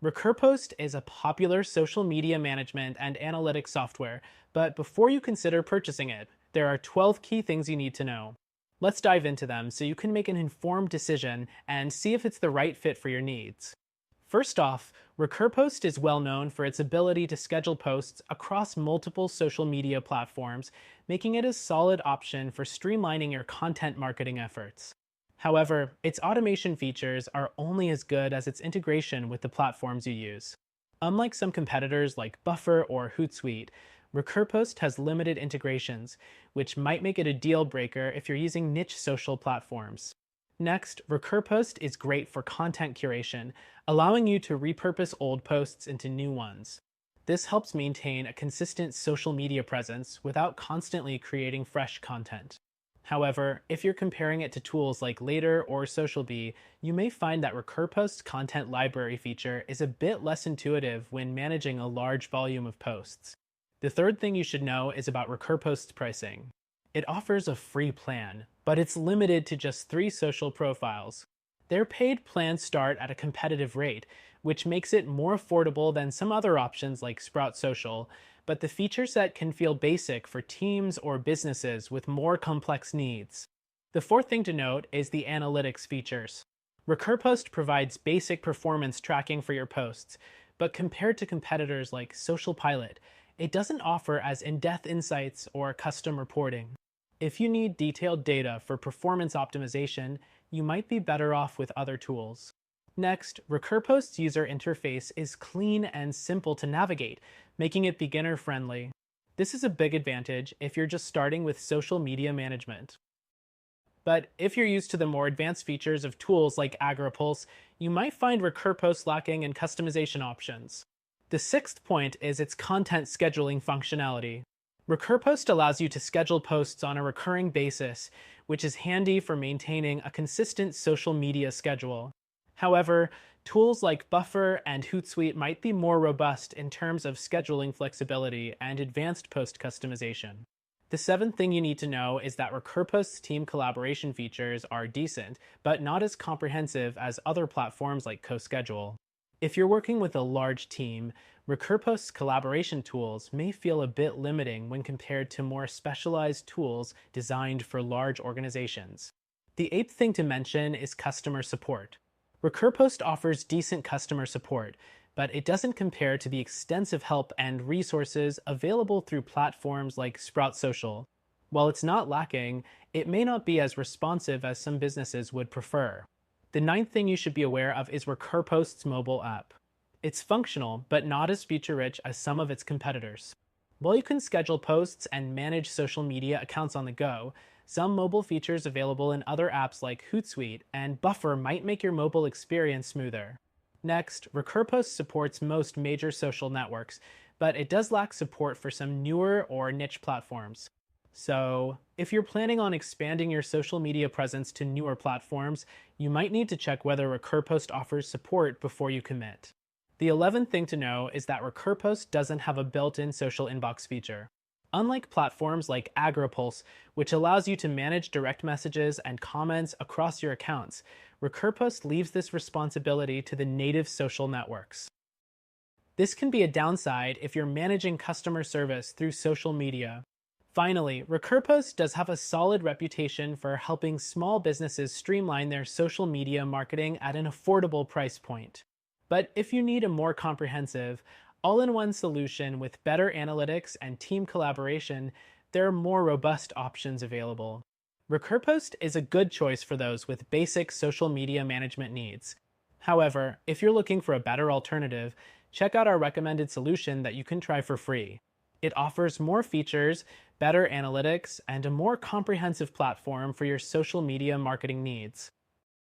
RecurPost is a popular social media management and analytics software, but before you consider purchasing it, there are 12 key things you need to know. Let's dive into them so you can make an informed decision and see if it's the right fit for your needs. First off, RecurPost is well known for its ability to schedule posts across multiple social media platforms, making it a solid option for streamlining your content marketing efforts. However, its automation features are only as good as its integration with the platforms you use. Unlike some competitors like Buffer or Hootsuite, RecurPost has limited integrations, which might make it a deal breaker if you're using niche social platforms. Next, RecurPost is great for content curation, allowing you to repurpose old posts into new ones. This helps maintain a consistent social media presence without constantly creating fresh content. However, if you're comparing it to tools like Later or SocialBee, you may find that RecurPost's content library feature is a bit less intuitive when managing a large volume of posts. The third thing you should know is about RecurPost's pricing. It offers a free plan, but it's limited to just 3 social profiles. Their paid plans start at a competitive rate, which makes it more affordable than some other options like Sprout Social, but the feature set can feel basic for teams or businesses with more complex needs. The fourth thing to note is the analytics features. RecurPost provides basic performance tracking for your posts, but compared to competitors like Social Pilot, it doesn't offer as in-depth insights or custom reporting. If you need detailed data for performance optimization, you might be better off with other tools. Next, RecurPost's user interface is clean and simple to navigate, making it beginner-friendly. This is a big advantage if you're just starting with social media management. But if you're used to the more advanced features of tools like AgriPulse, you might find RecurPost lacking in customization options. The sixth point is its content scheduling functionality. RecurPost allows you to schedule posts on a recurring basis, which is handy for maintaining a consistent social media schedule. However, tools like Buffer and Hootsuite might be more robust in terms of scheduling flexibility and advanced post customization. The seventh thing you need to know is that RecurPost's team collaboration features are decent, but not as comprehensive as other platforms like CoSchedule. If you're working with a large team, RecurPost's collaboration tools may feel a bit limiting when compared to more specialized tools designed for large organizations. The eighth thing to mention is customer support. RecurPost offers decent customer support, but it doesn't compare to the extensive help and resources available through platforms like Sprout Social. While it's not lacking, it may not be as responsive as some businesses would prefer. The ninth thing you should be aware of is RecurPost's mobile app. It's functional, but not as feature-rich as some of its competitors. While you can schedule posts and manage social media accounts on the go, some mobile features available in other apps like Hootsuite and Buffer might make your mobile experience smoother. Next, RecurPost supports most major social networks, but it does lack support for some newer or niche platforms. So, if you're planning on expanding your social media presence to newer platforms, you might need to check whether RecurPost offers support before you commit. The 11th thing to know is that RecurPost doesn't have a built-in social inbox feature. Unlike platforms like AgriPulse, which allows you to manage direct messages and comments across your accounts, RecurPost leaves this responsibility to the native social networks. This can be a downside if you're managing customer service through social media. Finally, RecurPost does have a solid reputation for helping small businesses streamline their social media marketing at an affordable price point. But if you need a more comprehensive, all-in-one solution with better analytics and team collaboration, there are more robust options available. RecurPost is a good choice for those with basic social media management needs. However, if you're looking for a better alternative, check out our recommended solution that you can try for free. It offers more features, better analytics, and a more comprehensive platform for your social media marketing needs.